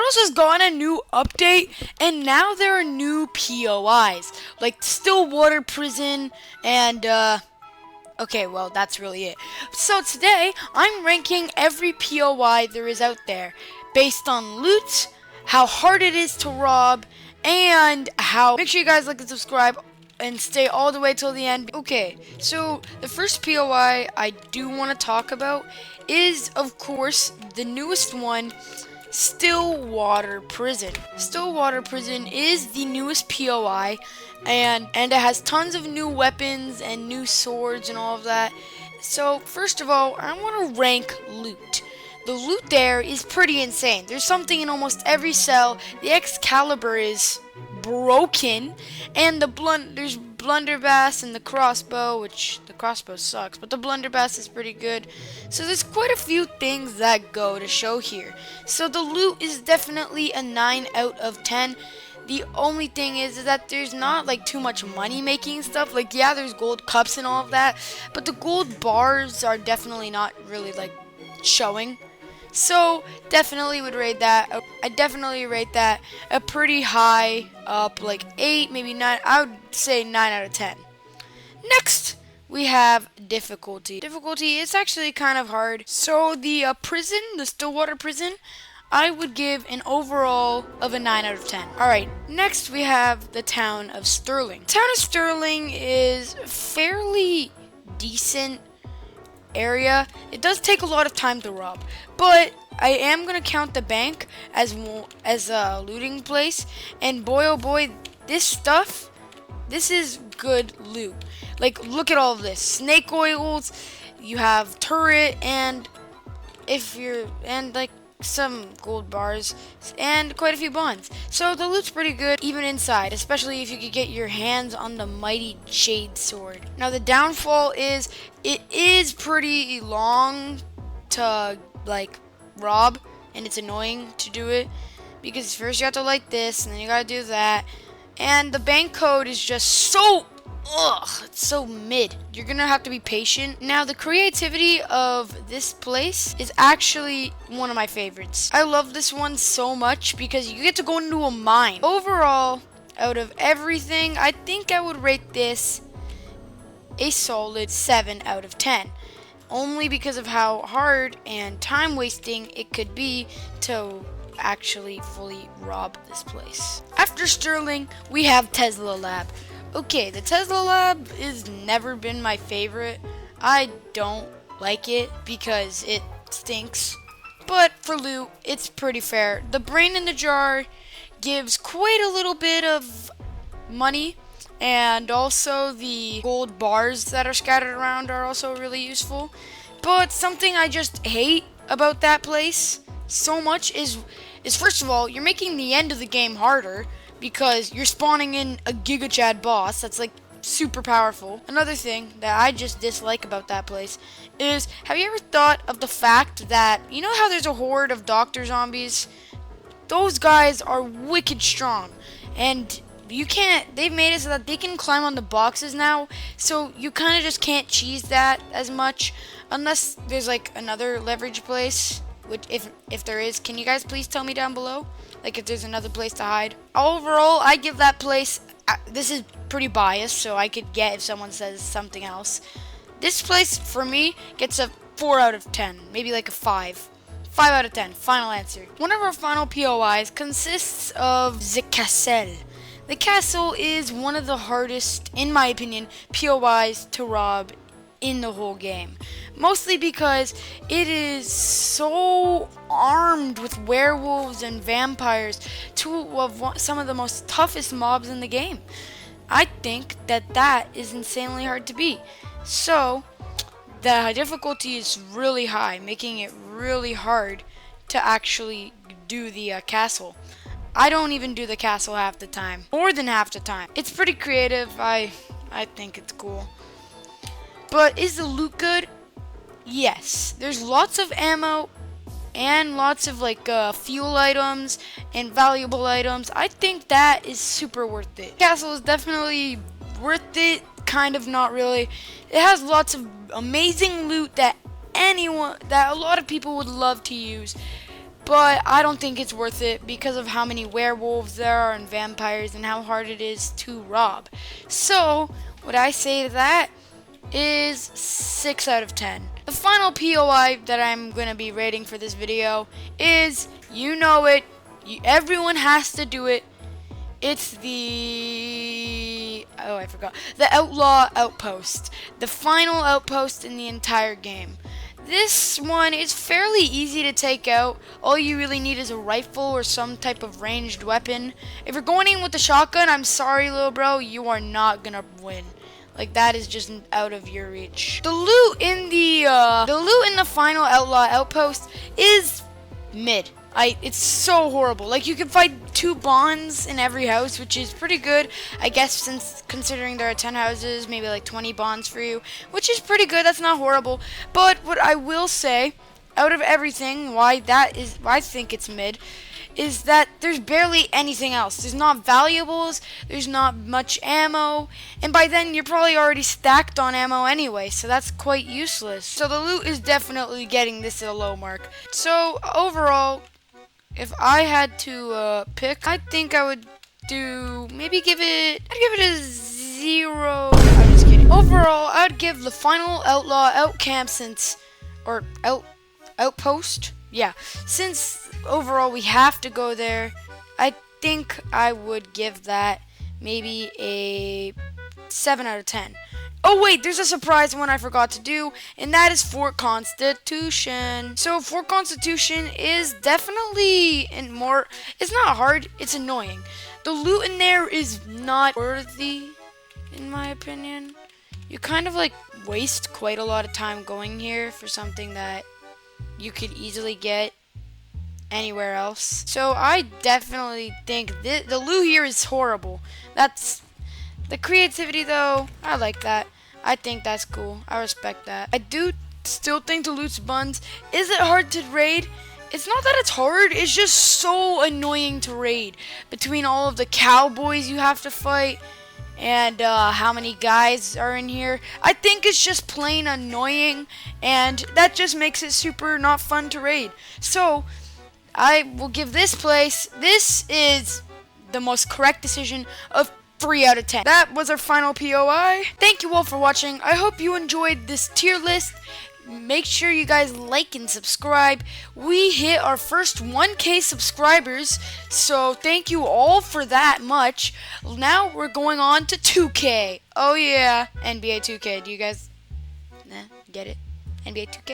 Shadows has gotten a new update, and now there are new POIs, like Stillwater Prison, and, okay, well, that's really it. So today, I'm ranking every POI there is out there, based on loot, how hard it is to rob, and how... Make sure you guys like and subscribe, and stay all the way till the end. Okay, so the first POI I do want to talk about is, of course, the newest one, Stillwater Prison. Stillwater Prison is the newest POI, and it has tons of new weapons and new swords and all of that. So first of all, I want to rank loot. The loot there is pretty insane. There's something in almost every cell. The Excalibur is broken, and there's blunderbuss and the crossbow, which the crossbow sucks, but the blunderbuss is pretty good. So there's quite a few things that go to show here. So the loot is definitely a 9 out of 10. The only thing is that there's not like too much money making stuff. Like, yeah, there's gold cups and all of that, but the gold bars are definitely not really like showing. So definitely would rate that. I definitely rate that a pretty high up, like 8, maybe 9. I would say 9 out of 10. Next, we have difficulty. Difficulty is actually kind of hard. So the prison, the Stillwater Prison, I would give an overall of a 9 out of 10. Alright, next we have the town of Sterling. Town of Sterling is fairly decent area. It does take a lot of time to rob, but I am going to count the bank as a looting place, and boy oh boy, this is good loot. Like, look at all of this. Snake oils, you have turret, and like some gold bars and quite a few bonds. So the loot's pretty good even inside, especially if you could get your hands on the mighty Jade Sword. Now the downfall is it is pretty long to like rob, and it's annoying to do it because first you have to light this and then you gotta do that, and the bank code is just so it's so mid. You're gonna have to be patient. Now the creativity of this place is actually one of my favorites. I love this one so much because you get to go into a mine. Overall, out of everything, I think I would rate this a solid 7 out of 10. Only because of how hard and time wasting it could be to actually fully rob this place. After Sterling, we have Tesla Lab. Okay, the Tesla Lab has never been my favorite. I don't like it because it stinks. But for loot, it's pretty fair. The brain in the jar gives quite a little bit of money, and also the gold bars that are scattered around are also really useful. But something I just hate about that place so much is first of all, you're making the end of the game harder, because you're spawning in a Giga Chad boss that's like super powerful. Another thing that I just dislike about that place is, have you ever thought of the fact that, you know how there's a horde of doctor zombies? Those guys are wicked strong, and they've made it so that they can climb on the boxes now, so you kind of just can't cheese that as much, unless there's like another leverage place. Which, if there is, can you guys please tell me down below? Like, if there's another place to hide. Overall, I give that place, this is pretty biased, so I could get if someone says something else. This place, for me, gets a 4 out of 10. Maybe like a 5. 5 out of 10. Final answer. One of our final POIs consists of the Castle. The castle is one of the hardest, in my opinion, POIs to rob in the whole game. Mostly because it is so armed with werewolves and vampires, two of some of the most toughest mobs in the game. I think that is insanely hard to beat. So the difficulty is really high, making it really hard to actually do the castle. I don't even do the castle half the time, more than half the time. It's pretty creative. I think it's cool. But is the loot good? Yes. There's lots of ammo and lots of like fuel items and valuable items. I think that is super worth it. Castle is definitely worth it, kind of not really. It has lots of amazing loot that a lot of people would love to use. but I don't think it's worth it because of how many werewolves there are and vampires and how hard it is to rob. So, what I say to that is 6 out of 10. The final POI that I'm going to be rating for this video is, you know it, everyone has to do it. It's the Outlaw Outpost. The final outpost in the entire game. This one is fairly easy to take out. All you really need is a rifle or some type of ranged weapon. If you're going in with a shotgun, I'm sorry, little bro, you are not gonna win. Like, that is just out of your reach. The loot in the final Outlaw Outpost is mid. It's so horrible. Like, you can find 2 bonds in every house, which is pretty good, I guess, since considering there are 10 houses, maybe like 20 bonds for you, which is pretty good. That's not horrible. But what I will say, out of everything, why I think it's mid, is that there's barely anything else. There's not valuables, there's not much ammo, and by then you're probably already stacked on ammo anyway, so that's quite useless. So the loot is definitely getting this at a low mark. So overall, if I had to pick, I think I would I'd give it a 0. I'm just kidding. Overall, I'd give the final Outlaw Outpost. Yeah, since overall we have to go there, I think I would give that maybe a 7 out of 10. Oh wait, there's a surprise one I forgot to do, and that is Fort Constitution. So Fort Constitution is definitely it's not hard, it's annoying. The loot in there is not worthy, in my opinion. You kind of like waste quite a lot of time going here for something that you could easily get anywhere else. So I definitely think the loot here is horrible. That's the creativity though, I like that. I think that's cool. I respect that. I do still think the loot's buns. Is it hard to raid? It's not that it's hard, it's just so annoying to raid. Between all of the cowboys you have to fight and how many guys are in here. I think it's just plain annoying, and that just makes it super not fun to raid. So I will give this is the most correct decision of 3 out of 10. That was our final POI. Thank you all for watching. I hope you enjoyed this tier list. Make sure you guys like and subscribe. We hit our first 1K subscribers, so thank you all for that much. Now we're going on to 2K. Oh yeah, NBA 2K. Do you guys get it? NBA 2K.